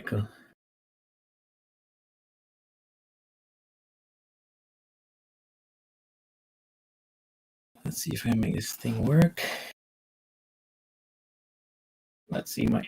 Michael. Let's see if I make this thing work. Let's see my.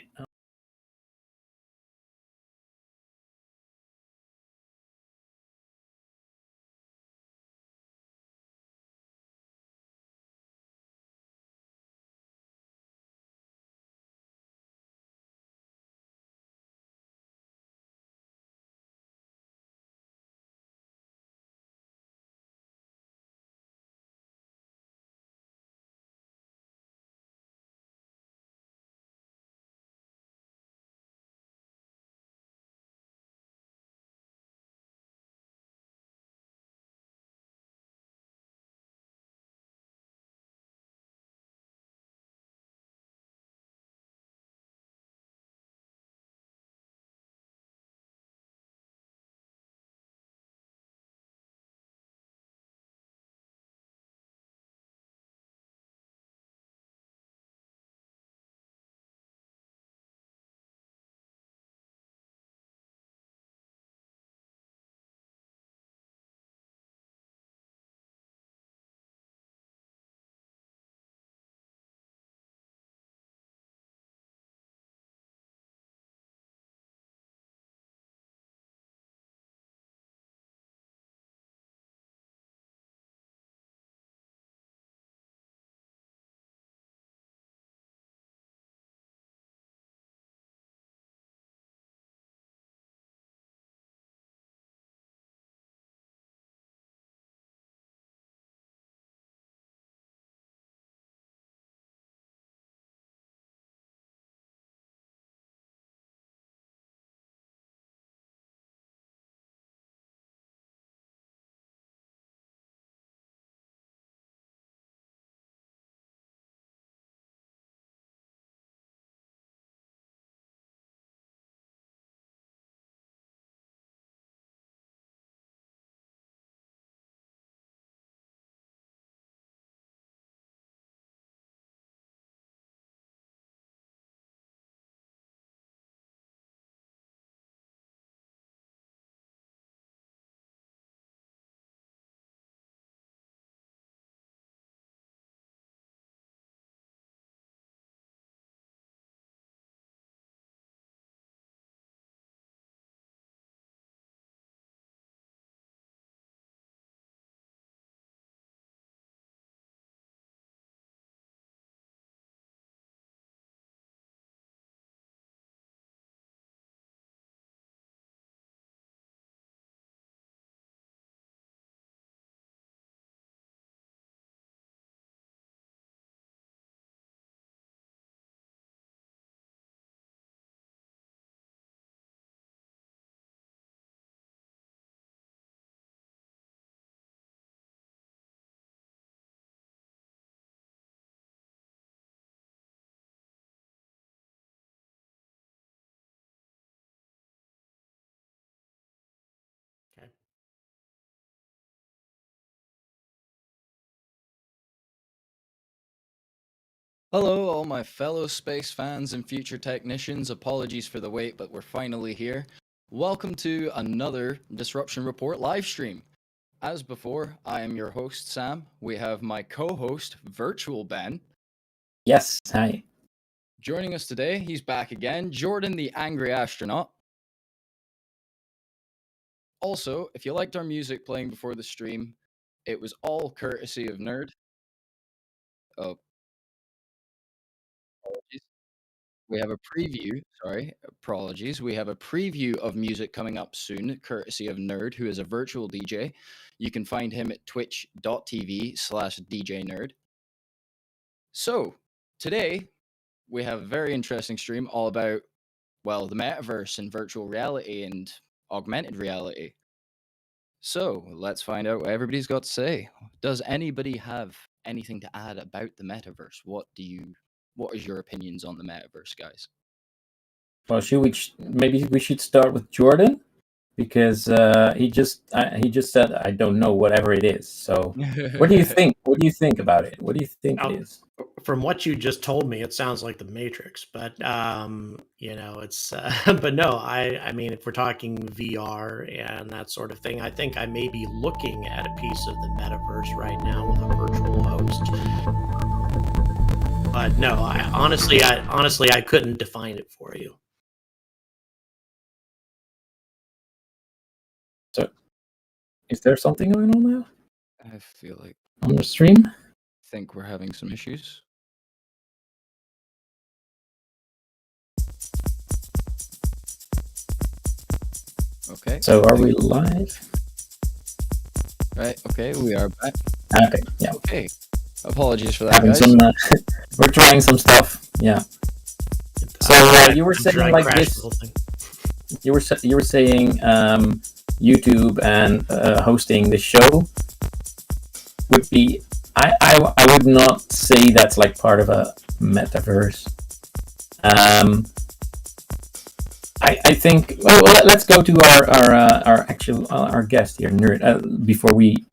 Okay. Hello, all my fellow space fans and future technicians. Apologies for the wait, but we're finally here. Welcome to another Disruption Report live stream. As before, I am your host, Sam. We have my co-host, Virtual Ben. Yes, hi. Joining us today, he's back again, Jordan the Angry Astronaut. Also, if you liked our music playing before the stream, it was all courtesy of Nurd. Oh, apologies. We have a preview, apologies. We have a preview of music coming up soon, courtesy of Nurd, who is a virtual DJ. You can find him at twitch.tv/DJNerd. So, today, we have a very interesting stream all about, well, the metaverse and virtual reality and augmented reality. So, let's find out what everybody's got to say. Does anybody have anything to add about the metaverse? What is your opinions on the metaverse, guys? Well, maybe we should start with Jordan? because he just said, I don't know, whatever it is. So what do you think? What do you think about it? What do you think it is? From what you just told me, it sounds like the Matrix, but it's but no, I mean, if we're talking VR and that sort of thing, I think I may be looking at a piece of the metaverse right now with a virtual host. But no, I honestly I couldn't define it for you. So, is there something going on now I feel like on the stream? think we're having some issues. Okay. So are we live? Right. Okay, we are back. Okay. Yeah. Okay. Apologies for that, Having guys. some. We're trying some stuff. Yeah. So you were saying like this. You were saying YouTube and hosting the show would be. I would not say that's like part of a metaverse. I think. Well, let's go to our guest here, Nurd, before we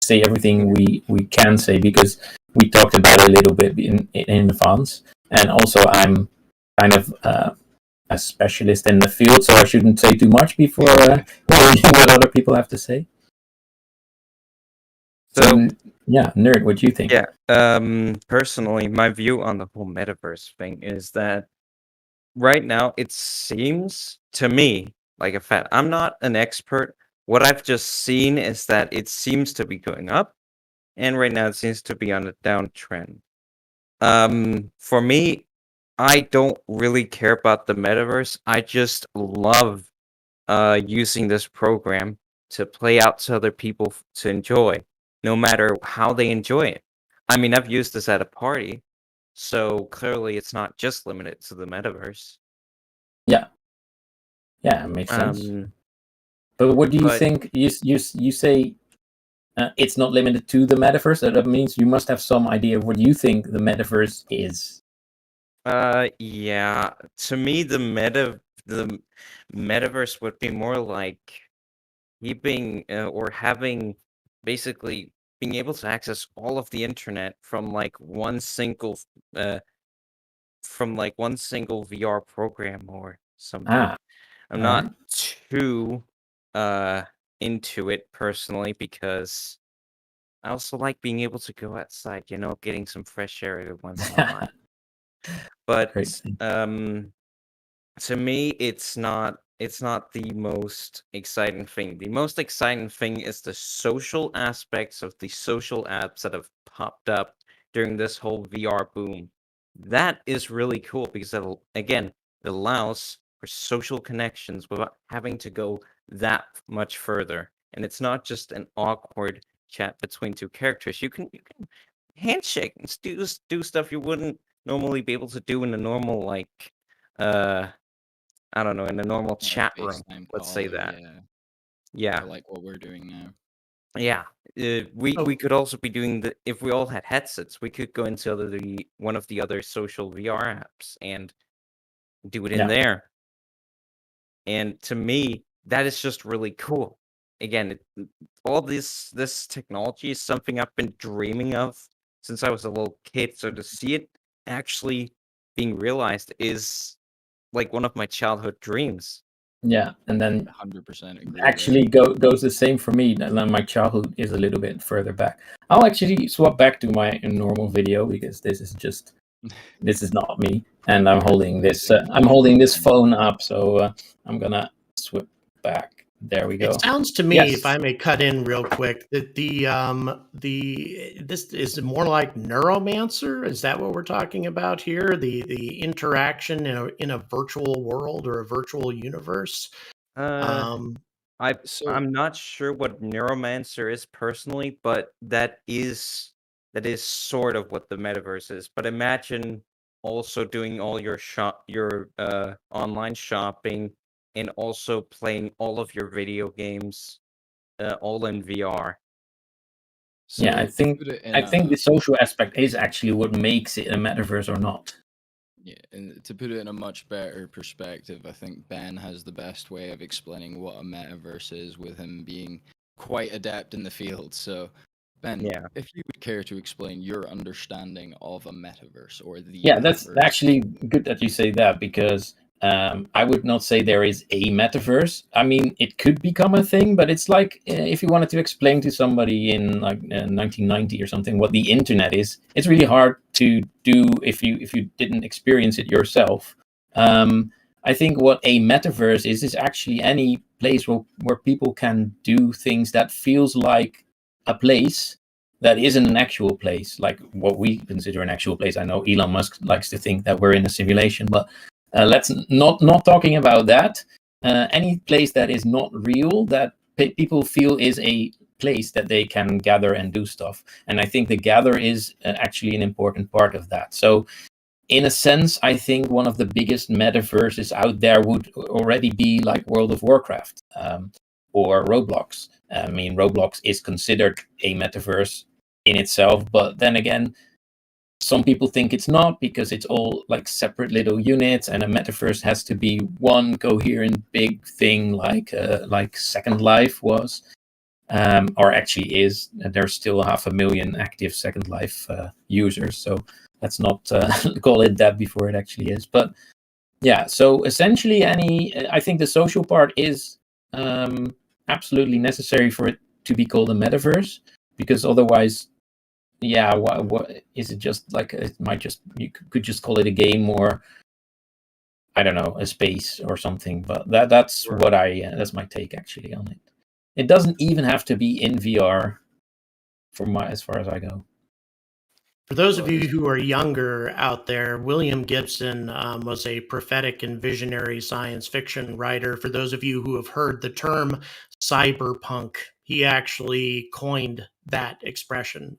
say everything we can say, because we talked about it a little bit in advance, and also I'm kind of a specialist in the field, so I shouldn't say too much before hearing what other people have to say. So yeah, Nurd, what do you think? Yeah, personally, my view on the whole metaverse thing is that right now it seems to me like a fad. I'm not an expert. What I've just seen is that it seems to be going up, and right now it seems to be on a downtrend. For me, I don't really care about the metaverse. I just love using this program to play out to other people to enjoy, no matter how they enjoy it. I mean, I've used this at a party, so clearly it's not just limited to the metaverse. Yeah, it makes sense. But what do you think? You say it's not limited to the metaverse. That means you must have some idea of what you think the metaverse is. Yeah. To me, the metaverse would be more like keeping or having, basically being able to access all of the internet from one single VR program or something. I'm not too into it personally, because I also like being able to go outside, getting some fresh air every once in a while. But to me, it's not the most exciting thing. The most exciting thing is the social aspects of the social apps that have popped up during this whole VR boom. That is really cool, because it allows for social connections without having to go that much further. And it's not just an awkward chat between two characters. You can handshake and do stuff you wouldn't normally be able to do in a normal I don't know, in a normal chat room. Let's say that. Yeah. Like what we're doing now. Yeah. We could also be doing if we all had headsets, we could go into one of the other social VR apps and do it in there. And to me, that is just really cool. Again, all this technology is something I've been dreaming of since I was a little kid. So to see it actually being realized is like one of my childhood dreams. Yeah, and then 100% agree. Actually, goes the same for me. And then my childhood is a little bit further back. I'll actually swap back to my normal video, because this is not me, and I'm holding this. I'm holding this phone up, so I'm gonna swap back. There we go. It sounds to me, if I may cut in real quick, that this is more like Neuromancer. Is that what we're talking about here? The interaction in a virtual world or a virtual universe. I'm not sure what Neuromancer is personally, but that is sort of what the metaverse is. But imagine also doing all your online shopping, and also playing all of your video games, all in VR. So yeah, I think the social aspect is actually what makes it a metaverse or not. Yeah, and to put it in a much better perspective, I think Ben has the best way of explaining what a metaverse is, with him being quite adept in the field. So, Ben, Yeah. if you would care to explain your understanding of a metaverse or the Yeah, that's metaverse. actually good that you say that, because I would not say there is a metaverse. I mean, it could become a thing, but it's like if you wanted to explain to somebody in like 1990 or something what the internet is, it's really hard to do if you didn't experience it yourself. I think what a metaverse is actually any place where people can do things that feels like a place that isn't an actual place, like what we consider an actual place. I know Elon Musk likes to think that we're in a simulation, but let's not talking about that. Any place that is not real, that people feel is a place that they can gather and do stuff. And I think the gather is actually an important part of that. So in a sense, I think one of the biggest metaverses out there would already be like World of Warcraft, or Roblox. I mean, Roblox is considered a metaverse in itself, but then again, some people think it's not, because it's all like separate little units, and a metaverse has to be one coherent big thing, like Second Life was, or actually is. There's still 500,000 active Second Life users, so let's not call it that before it actually is. But yeah, so essentially, I think the social part is absolutely necessary for it to be called a metaverse, because otherwise, yeah, what is it? Just like it might just, you could just call it a game, or I don't know, a space or something. But that's what that's my take actually on it. It doesn't even have to be in VR, as far as I go. For those of you who are younger out there, William Gibson was a prophetic and visionary science fiction writer. For those of you who have heard the term cyberpunk, he actually coined that expression.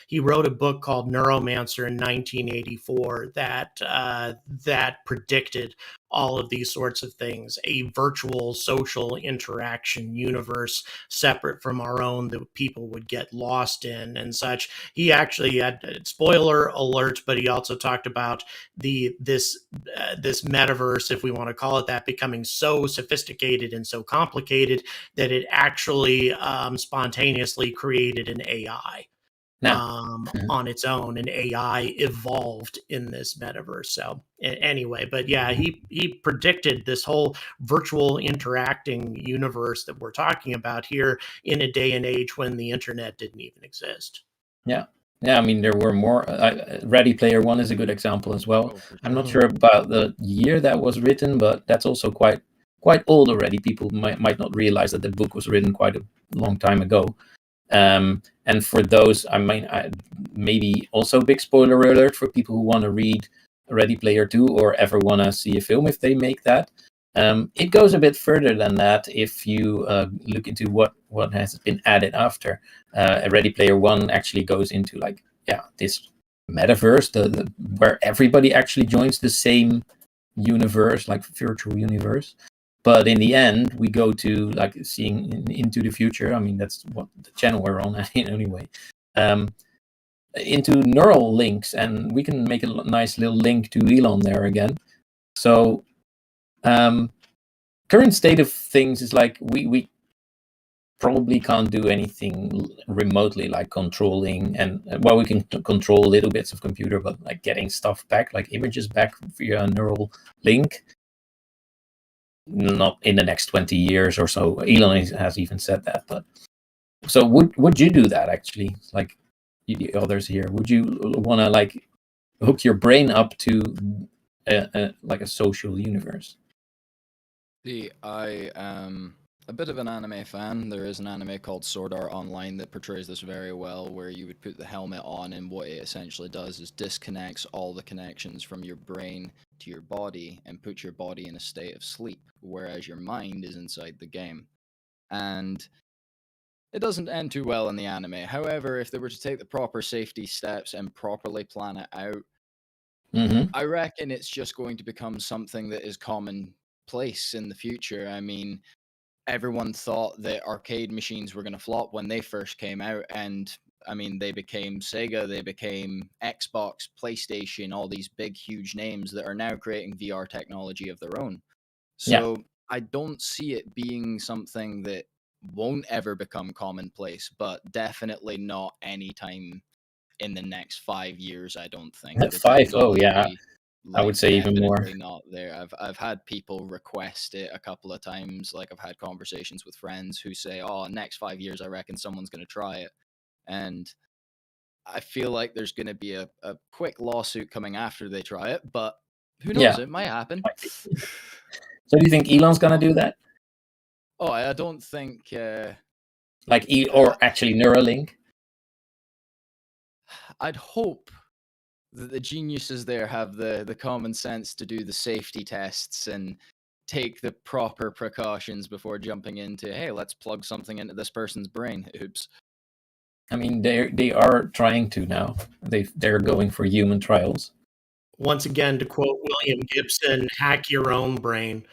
He wrote a book called Neuromancer in 1984 that predicted all of these sorts of things, a virtual social interaction universe separate from our own that people would get lost in and such. He actually had, spoiler alert, but he also talked about this metaverse, if we want to call it that, becoming so sophisticated and so complicated that it actually spontaneously created an AI. On its own, and AI evolved in this metaverse. So anyway, but yeah, he predicted this whole virtual interacting universe that we're talking about here in a day and age when the internet didn't even exist. Yeah. I mean, there were more. Ready Player One is a good example as well. Oh, for I'm not sure. sure about the year that was written, but that's also quite old already. People might not realize that the book was written quite a long time ago. And for those, I mean, maybe also big spoiler alert for people who want to read Ready Player Two or ever want to see a film if they make that. It goes a bit further than that if you look into what has been added after. Ready Player One actually goes into like, yeah, this metaverse, the where everybody actually joins the same universe, like virtual universe. But in the end, we go to like seeing into the future. I mean, that's what the channel we're on anyway. Into neural links, and we can make a nice little link to Elon there again. So current state of things is like we probably can't do anything remotely, like controlling, and well, we can control little bits of computer, but like getting stuff back, like images back via a neural link, not in the next 20 years or so. Elon has even said that. But so would you do that actually, like the others here? Would you want to like hook your brain up to like a social universe? See, I am a bit of an anime fan. There is an anime called Sword Art Online that portrays this very well, where you would put the helmet on, and what it essentially does is disconnects all the connections from your brain to your body and puts your body in a state of sleep, whereas your mind is inside the game. And it doesn't end too well in the anime. However, if they were to take the proper safety steps and properly plan it out, I reckon it's just going to become something that is commonplace in the future. I mean, everyone thought that arcade machines were going to flop when they first came out, and I mean, they became Sega, they became Xbox, PlayStation, all these big, huge names that are now creating VR technology of their own. So I don't see it being something that won't ever become commonplace, but definitely not anytime in the next 5 years. I don't think At the 5, oh yeah, technology, I would say even more. definitely not there. I've had people request it a couple of times. Like, I've had conversations with friends who say, "Oh, next 5 years, I reckon someone's going to try it," and I feel like there's going to be a quick lawsuit coming after they try it, but who knows? Yeah. It might happen. So do you think Elon's gonna do that? Oh, I don't think. Like, or actually Neuralink? I'd hope that the geniuses there have the common sense to do the safety tests and take the proper precautions before jumping into, hey, let's plug something into this person's brain. Oops. I mean, they are trying to now. They're going for human trials. Once again, to quote William Gibson, hack your own brain.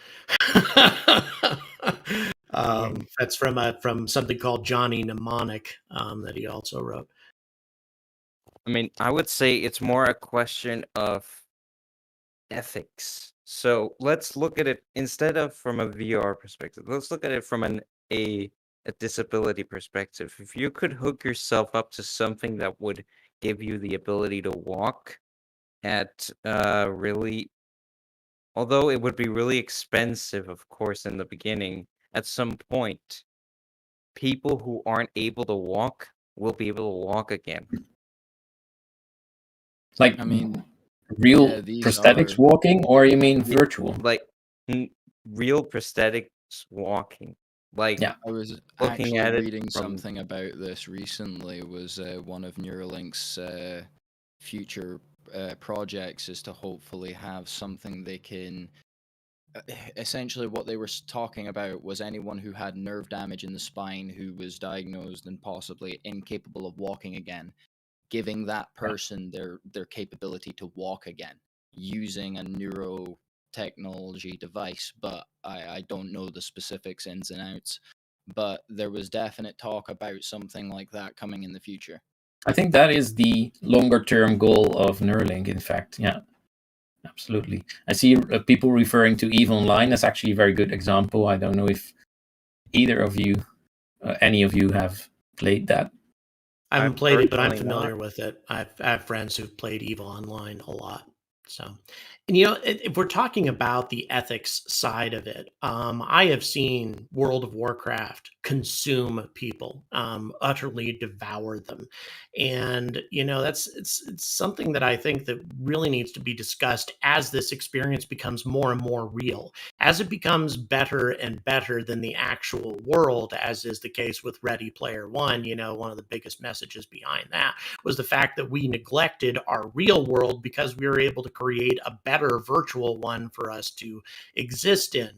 That's from something called Johnny Mnemonic that he also wrote. I mean, I would say it's more a question of ethics. So let's look at it instead of from a VR perspective. Let's look at it from a disability perspective. If you could hook yourself up to something that would give you the ability to walk at really, although it would be really expensive, of course, in the beginning, at some point, people who aren't able to walk will be able to walk again. Like, I mean, real yeah, these prosthetics are- walking, or you mean virtual? Like real prosthetics walking. Like, Yeah. I was looking actually at it reading from- something about this recently. Was one of Neuralink's future projects is to hopefully have something they can. Essentially, what they were talking about was anyone who had nerve damage in the spine who was diagnosed and possibly incapable of walking again, giving that person their capability to walk again using a neurotechnology device. But I don't know the specifics, ins and outs. But there was definite talk about something like that coming in the future. I think that is the longer term goal of Neuralink, in fact. Yeah, absolutely. I see people referring to EVE Online. That's actually a very good example. I don't know if either of you, any of you, have played that. I haven't played it, but I'm personally familiar not. with it. I have friends who've played EVE Online a lot. So, and you know, if we're talking about the ethics side of it, I have seen World of Warcraft consume people, utterly devour them, and you know, it's something that I think that really needs to be discussed as this experience becomes more and more real, as it becomes better and better than the actual world, as is the case with Ready Player One. You know, one of the biggest messages behind that was the fact that we neglected our real world because we were able to create a better virtual one for us to exist in.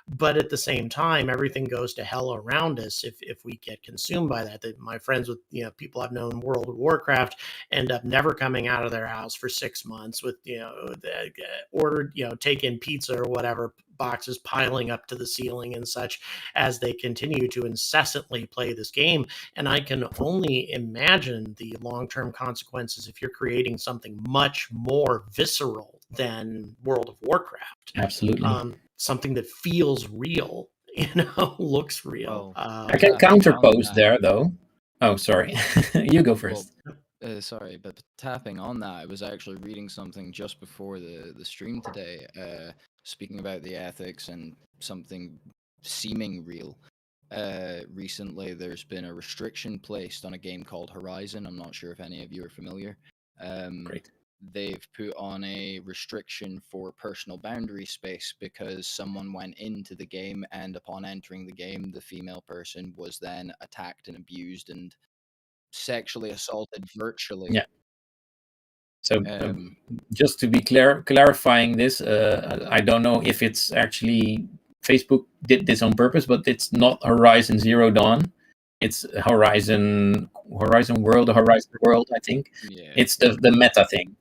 But at the same time, everything goes to hell around us if we get consumed by that. That my friends with, you know, people I've known in World of Warcraft end up never coming out of their house for 6 months with, you know, ordered, you know, take in pizza or whatever, boxes piling up to the ceiling and such, as they continue to incessantly play this game. And I can only imagine the long-term consequences if you're creating something much more visceral than World of Warcraft. Absolutely. Something that feels real, you know, looks real. I can tapping on counterpose that- there, though. Oh, sorry. You go Well, first. sorry, but tapping on that, I was actually reading something just before the stream today, speaking about the ethics and something seeming real. Recently, there's been a restriction placed on a game called Horizon. I'm not sure if any of you are familiar. Great. They've put on a restriction for personal boundary space because someone went into the game, and upon entering the game, the female person was then attacked and abused and sexually assaulted virtually. Yeah. So Um, just to be clear, clarifying this, I don't know if it's actually Facebook did this on purpose, but it's not Horizon Zero Dawn. It's Horizon World, I think. yeah. It's the meta thing.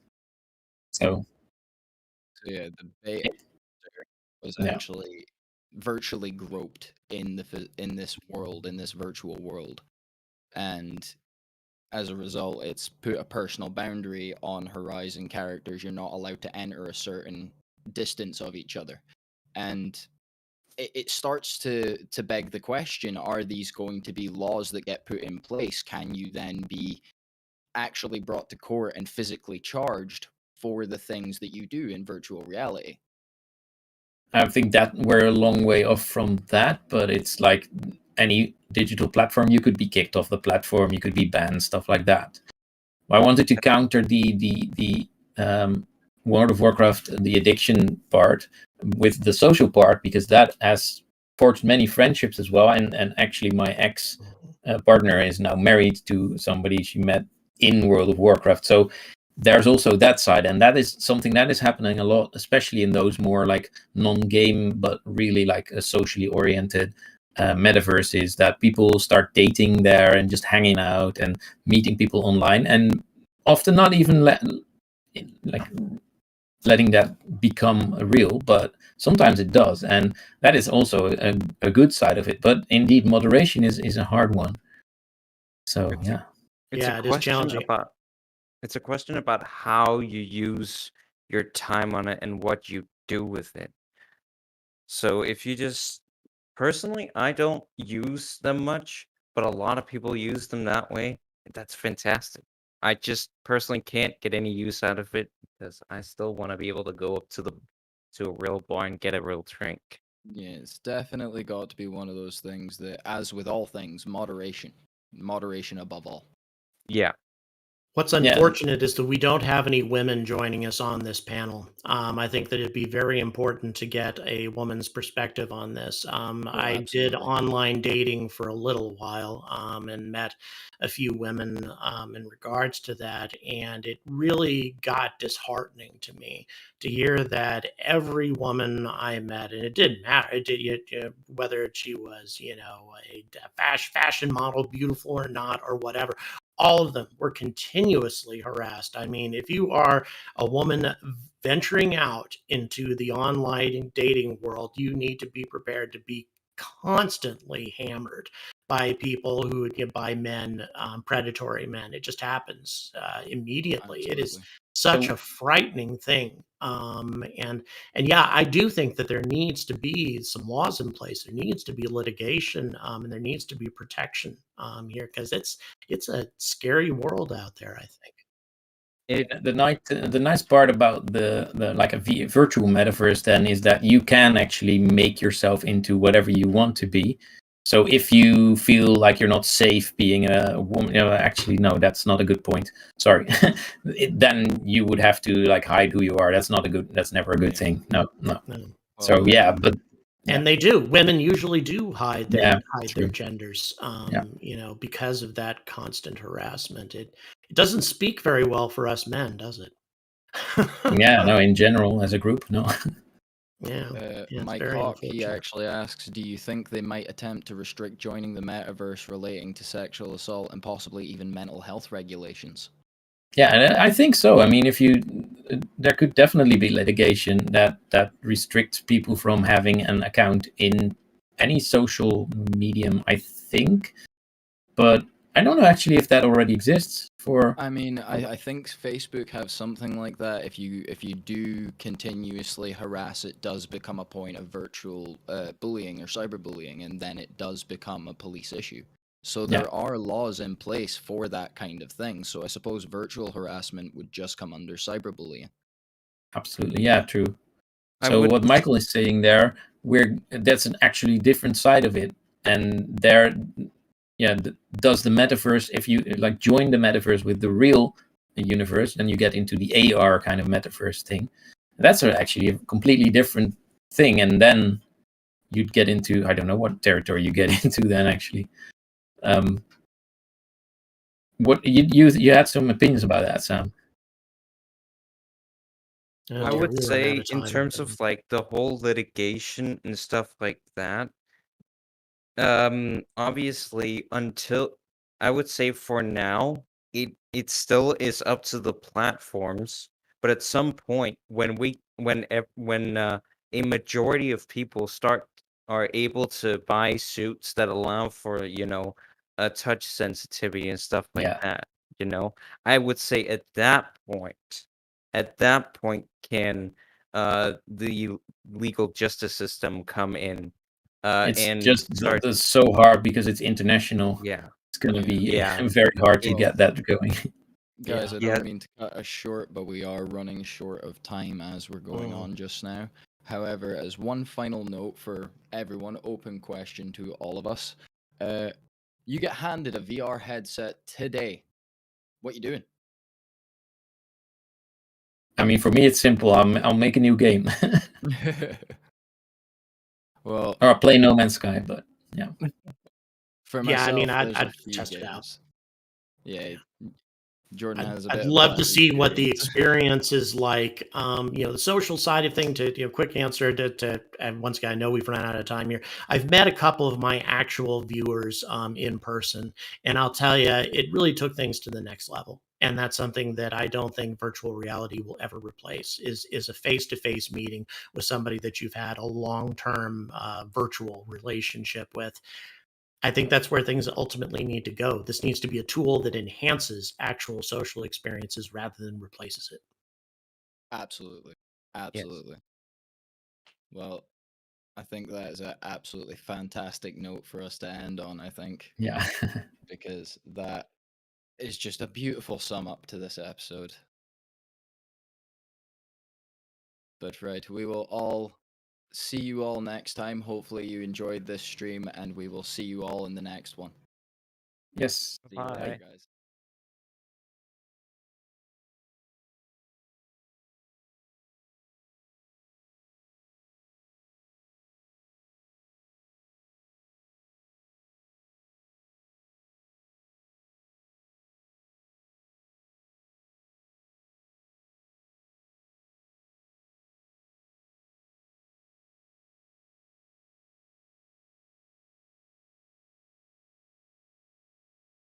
So So yeah, the beta was Yeah. actually virtually groped in this world, in this virtual world, and as a result, it's put a personal boundary on Horizon characters. You're not allowed to enter a certain distance of each other. And it starts to beg the question, are these going to be laws that get put in place? Can you then be actually brought to court and physically charged for the things that you do in virtual reality? I think that we're a long way off from that, but it's like any digital platform, you could be kicked off the platform, you could be banned, stuff like that. I wanted to counter the World of Warcraft, the addiction part, with the social part, because that has forged many friendships as well. And actually, my ex partner is now married to somebody she met in World of Warcraft. So there's also that side, and that is something that is happening a lot, especially in those more like non-game but really like a socially oriented metaverses, that people start dating there and just hanging out and meeting people online, and often not even letting that become real, but sometimes it does, and that is also a good side of it. But indeed, moderation is a hard one. So yeah, It's Yeah, a it is question challenging. about it's a question about how you use your time on it and what you do with it. So if you just personally, I don't use them much, but a lot of people use them that way. That's fantastic. I just personally can't get any use out of it because I still want to be able to go up to a real bar and get a real drink. Yeah, it's definitely got to be one of those things that, as with all things, moderation above all. Yeah. What's Yeah. unfortunate is that we don't have any women joining us on this panel. I think that it'd be very important to get a woman's perspective on this. I did absolutely. online dating for a little while and met a few women in regards to that, and it really got disheartening to me to hear that every woman I met, and it didn't matter, whether she was, a fashion model, beautiful or not, or whatever. All of them were continuously harassed. I mean, if you are a woman venturing out into the online dating world, you need to be prepared to be constantly hammered by people by men, predatory men. It just happens immediately. It is Absolutely. such So- a frightening thing. And yeah, I do think that there needs to be some laws in place. There needs to be litigation, and there needs to be protection here, because it's a scary world out there, I think. The nice part about the like a virtual metaverse then is that you can actually make yourself into whatever you want to be. So if you feel like you're not safe being a woman, actually no, that's not a good point. Sorry, then you would have to like hide who you are. That's never a good thing. No. No. So yeah, but And they do. Women usually do hide their true. genders, Yeah. because of that constant harassment. It doesn't speak very well for us men, does it? Yeah, no, in general, as a group, no. Yeah. it's Mike very Hawk, he unfortunate. actually asks, do you think they might attempt to restrict joining the metaverse relating to sexual assault and possibly even mental health regulations? Yeah, and I think so. I mean, there could definitely be litigation that restricts people from having an account in any social medium, I think. But I don't know actually if that already exists for. I mean, I think Facebook have something like that. If you do continuously harass, it does become a point of virtual bullying or cyberbullying, and then it does become a police issue. So there are laws in place for that kind of thing. So I suppose virtual harassment would just come under cyberbullying. Absolutely, yeah, true. I So would what Michael is saying there, that's an actually different side of it, and there, yeah, does the metaverse, if you like join the metaverse with the real universe, then you get into the AR kind of metaverse thing. That's actually a completely different thing, and then you'd get into, I don't know what territory you get into then actually. What you had some opinions about that, Sam? Oh, I dear, would we run out say of in time. terms of like the whole litigation and stuff like that, obviously until I would say for now, it still is up to the platforms, but at some point when a majority of people are able to buy suits that allow for, a touch sensitivity and stuff like Yeah. that, you know, I would say at that point can the legal justice system come in It's and just start. that's so hard because it's international. Yeah, It's gonna be Yeah. very hard to Well, get that going. guys, Yeah. I Yeah. don't mean to cut us short, but we are running short of time as we're going on just now. However, as one final note for everyone, open question to all of us. You get handed a VR headset today. What you doing? I mean, for me, it's simple. I'll make a new game, Well, or I'll play No Man's Sky. But yeah, for Yeah, I myself, mean, there's a I'd few test it out. games. Yeah, Jordan has a bit I'd of a love to bad see what the experience. experience is like. The social side of thing. To quick answer to and once again, I know we've run out of time here. I've met a couple of my actual viewers in person, and I'll tell you, it really took things to the next level. And that's something that I don't think virtual reality will ever replace. Is a face-to-face meeting with somebody that you've had a long-term virtual relationship with. I think that's where things ultimately need to go. This needs to be a tool that enhances actual social experiences rather than replaces it. Absolutely. Yes. Absolutely. Well, I think that is an absolutely fantastic note for us to end on, I think, yeah. because that is just a beautiful sum up to this episode. But right, we will all see you all next time. Hopefully you enjoyed this stream, and we will see you all in the next one. Yes. See you later, Bye. guys.